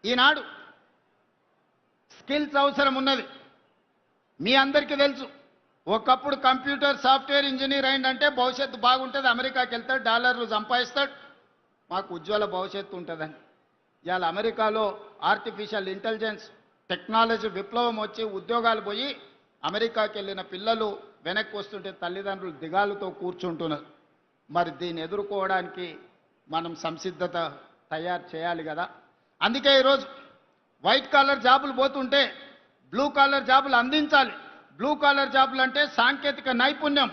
ఈనాడు skills అవసరం ఉన్నది. మీ అందరికీ తెలుసు, ఒకప్పుడు కంప్యూటర్ సాఫ్ట్వేర్ ఇంజనీర్ అయిందంటే భవిష్యత్తు బాగుంటుంది, అమెరికాకి వెళ్తాడు, డాలర్లు సంపాదిస్తాడు, మాకు ఉజ్వల భవిష్యత్తు ఉంటుందని. ఇవాళ అమెరికాలో ఆర్టిఫిషియల్ ఇంటెలిజెన్స్ టెక్నాలజీ విప్లవం వచ్చి ఉద్యోగాలు పోయి అమెరికాకి వెళ్ళిన పిల్లలు వెనక్కి వస్తుంటే తల్లిదండ్రులు దిగాలుతో కూర్చుంటున్నారు. మరి దీన్ని ఎదుర్కోవడానికి మనం సంసిద్ధత తయారు చేయాలి కదా. అందుకే ఈరోజు వైట్ కాలర్ జాబులు పోతుంటే బ్లూ కాలర్ జాబులు అందించాలి. బ్లూ కాలర్ జాబులు అంటే సాంకేతిక నైపుణ్యం,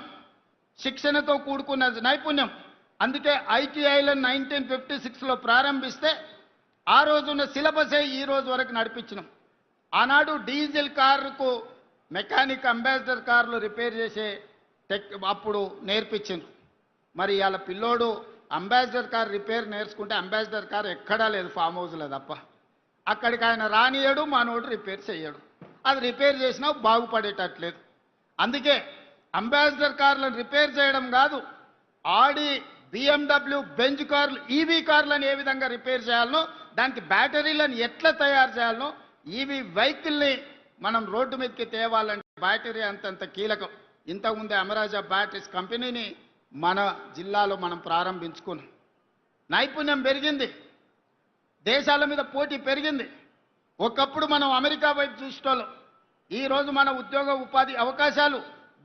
శిక్షణతో కూడుకున్న నైపుణ్యం. అందుకే ఐటీఐలను 1956లో ప్రారంభిస్తే ఆ రోజున్న సిలబసే ఈ రోజు వరకు నడిపించినాం. ఆనాడు డీజిల్ కారుకు మెకానిక్ అంబాసిడర్ కార్లు రిపేర్ చేసే అప్పుడు నేర్పించింది. మరి ఇవాళ పిల్లోడు అంబాసిడర్ కార్ రిపేర్ నేర్చుకుంటే అంబాసిడర్ కార్ ఎక్కడా లేదు, ఫామ్ హౌస్లో తప్ప. అక్కడికి ఆయన రానియడు, మనోడు రిపేర్ చేయడు. అది రిపేర్ చేసినా బాగుపడేటట్లేదు. అందుకే అంబాసిడర్ కార్లను రిపేర్ చేయడం కాదు, ఆడి BMW బెంజ్ కార్లు ఈవీ కార్లను ఏ విధంగా రిపేర్ చేయాలనో, దానికి బ్యాటరీలను ఎట్లా తయారు చేయాలనో, ఈవీ వెహికల్ని మనం రోడ్డు మీదకి తేవాలంటే బ్యాటరీ అంతంత కీలకం. ఇంతకుముందే అమరాజా బ్యాటరీస్ కంపెనీని మన జిల్లాలో మనం ప్రారంభించుకున్నాం. నైపుణ్యం పెరిగింది, దేశాల మీద పోటీ పెరిగింది. ఒకప్పుడు మనం అమెరికా వైపు చూసేటోళ్ళం. ఈరోజు మన ఉద్యోగ ఉపాధి అవకాశాలు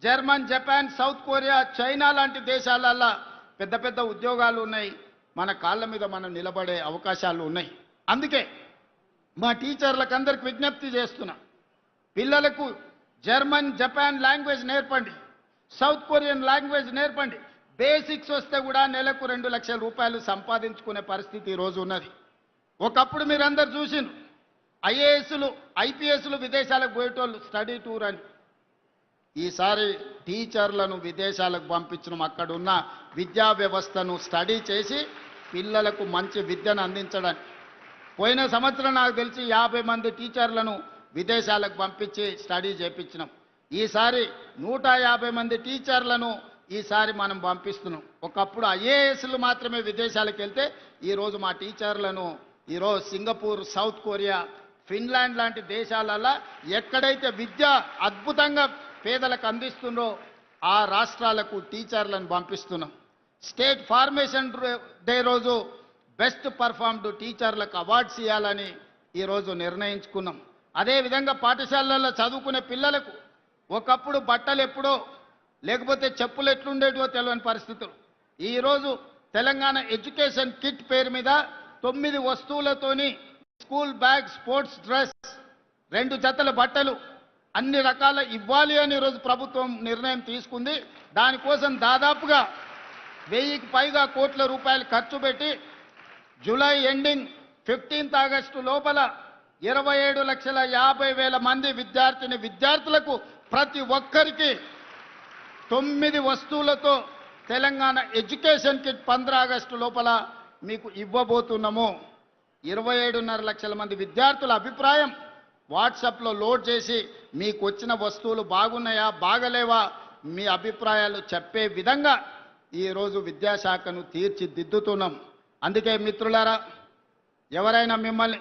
German, Japan, south Korea, China లాంటి దేశాలల్లో పెద్ద పెద్ద ఉద్యోగాలు ఉన్నాయి. మన కాళ్ళ మీద మనం నిలబడే అవకాశాలు ఉన్నాయి. అందుకే మా టీచర్లకు అందరికి విజ్ఞప్తి చేస్తున్నా, పిల్లలకు జర్మన్, జపాన్ లాంగ్వేజ్ నేర్పండి, సౌత్ కొరియన్ లాంగ్వేజ్ నేర్పండి. బేసిక్స్ వస్తే కూడా నెలకు 2 లక్షల రూపాయలు సంపాదించుకునే పరిస్థితి ఈరోజు ఉన్నది. ఒకప్పుడు మీరందరూ చూసిను, ఐఏఎస్లు, ఐపీఎస్లు విదేశాలకు పోయేటోళ్ళు స్టడీ టూర్ అని. ఈసారి టీచర్లను విదేశాలకు పంపించడం, అక్కడున్న విద్యా వ్యవస్థను స్టడీ చేసి పిల్లలకు మంచి విద్యను అందించడానికి. పోయిన సంవత్సరం నాకు తెలిసి 50 మంది టీచర్లను విదేశాలకు పంపించి స్టడీ చేయించినాం. ఈసారి 150 మంది టీచర్లను ఈసారి మనం పంపిస్తున్నాం. ఒకప్పుడు ఐఏఎస్లు మాత్రమే విదేశాలకు వెళ్తే ఈరోజు మా టీచర్లను ఈరోజు సింగపూర్, సౌత్ కొరియా, ఫిన్లాండ్ లాంటి దేశాలలో ఎక్కడైతే విద్య అద్భుతంగా పేదలకు అందిస్తుందో ఆ రాష్ట్రాలకు టీచర్లను పంపిస్తున్నాం. స్టేట్ ఫార్మేషన్ డే రోజు బెస్ట్ పర్ఫార్మ్డ్ టీచర్లకు అవార్డ్స్ ఇవ్వాలని ఈరోజు నిర్ణయించుకున్నాం. అదేవిధంగా పాఠశాలల్లో చదువుకునే పిల్లలకు ఒకప్పుడు బట్టలు ఎప్పుడో లేకపోతే చెప్పులు ఎట్లుండేటివో తెలియని పరిస్థితులు. ఈరోజు తెలంగాణ ఎడ్యుకేషన్ కిట్ పేరు మీద 9 వస్తువులతోని స్కూల్ బ్యాగ్, స్పోర్ట్స్ డ్రెస్, 2 జతల బట్టలు అన్ని రకాల ఇవ్వాలి అని ఈరోజు ప్రభుత్వం నిర్ణయం తీసుకుంది. దానికోసం దాదాపుగా 1000కి పైగా కోట్ల రూపాయలు ఖర్చు పెట్టి జూలై ఎండింగ్ 15th ఆగస్టు లోపల 27,50,000 మంది విద్యార్థులకు ప్రతి ఒక్కరికి 9 వస్తువులతో తెలంగాణ ఎడ్యుకేషన్ కిట్ 15 ఆగస్టు లోపల మీకు ఇవ్వబోతున్నాము. 27.5 లక్షల మంది విద్యార్థుల అభిప్రాయం వాట్సాప్లో లోడ్ చేసి మీకు వచ్చిన వస్తువులు బాగున్నాయా, బాగలేవా, మీ అభిప్రాయాలు చెప్పే విధంగా ఈరోజు విద్యాశాఖను తీర్చిదిద్దుతున్నాం. అందుకే మిత్రులారా, ఎవరైనా మిమ్మల్ని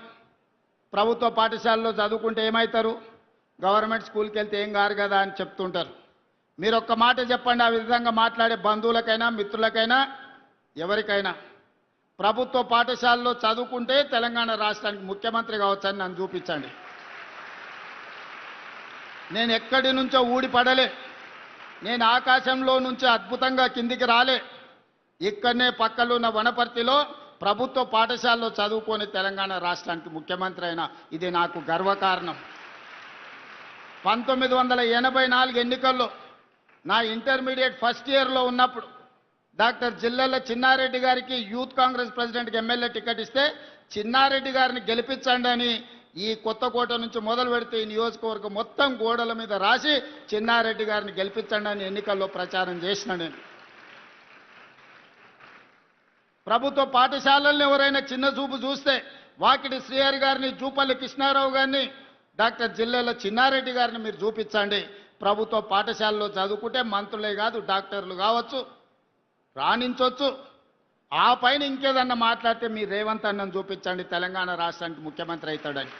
ప్రభుత్వ పాఠశాలలో చదువుకుంటే ఏమవుతారు, గవర్నమెంట్ స్కూల్కి వెళ్తే ఏం కారు కదా అని చెప్తుంటారు. మీరు ఒక్క మాట చెప్పండి, ఆ విధంగా మాట్లాడే బంధువులకైనా, మిత్రులకైనా, ఎవరికైనా ప్రభుత్వ పాఠశాలలో చదువుకుంటే తెలంగాణ రాష్ట్రానికి ముఖ్యమంత్రి కావచ్చని నన్ను చూపించండి. నేను ఎక్కడి నుంచో ఊడిపడలే, నేను ఆకాశంలో నుంచి అద్భుతంగా కిందికి రాలే. ఇక్కడనే పక్కలున్న వనపర్తిలో ప్రభుత్వ పాఠశాలలో చదువుకొని తెలంగాణ రాష్ట్రానికి ముఖ్యమంత్రి అయినా ఇది నాకు గర్వకారణం. 1984 ఎన్నికల్లో నా ఇంటర్మీడియట్ ఫస్ట్ ఇయర్లో ఉన్నప్పుడు డాక్టర్ జిల్లెల చిన్నారెడ్డి గారికి యూత్ కాంగ్రెస్ ప్రెసిడెంట్కి ఎమ్మెల్యే టికెట్ ఇస్తే చిన్నారెడ్డి గారిని గెలిపించండి అని ఈ కొత్తకోట నుంచి మొదలు పెడితే ఈ నియోజకవర్గం మొత్తం గోడల మీద రాసి చిన్నారెడ్డి గారిని గెలిపించండి అని ఎన్నికల్లో ప్రచారం చేసిన నేను. ప్రభుత్వ పాఠశాలలను ఎవరైనా చిన్న చూపు చూస్తే వాకిటి శ్రీహరి గారిని, జూపల్లి కృష్ణారావు గారిని, డాక్టర్ జిల్లెల చిన్నారెడ్డి గారిని మీరు చూపించండి. ప్రభుత్వ పాఠశాలలో చదువుకుంటే మంత్రులే కాదు డాక్టర్లు కావచ్చు, రాణించవచ్చు. ఆ పైన ఇంకేదన్నా మాట్లాడితే మీ రేవంత్ అన్నను చూపించండి తెలంగాణ రాష్ట్రానికి ముఖ్యమంత్రి అవుతాడని.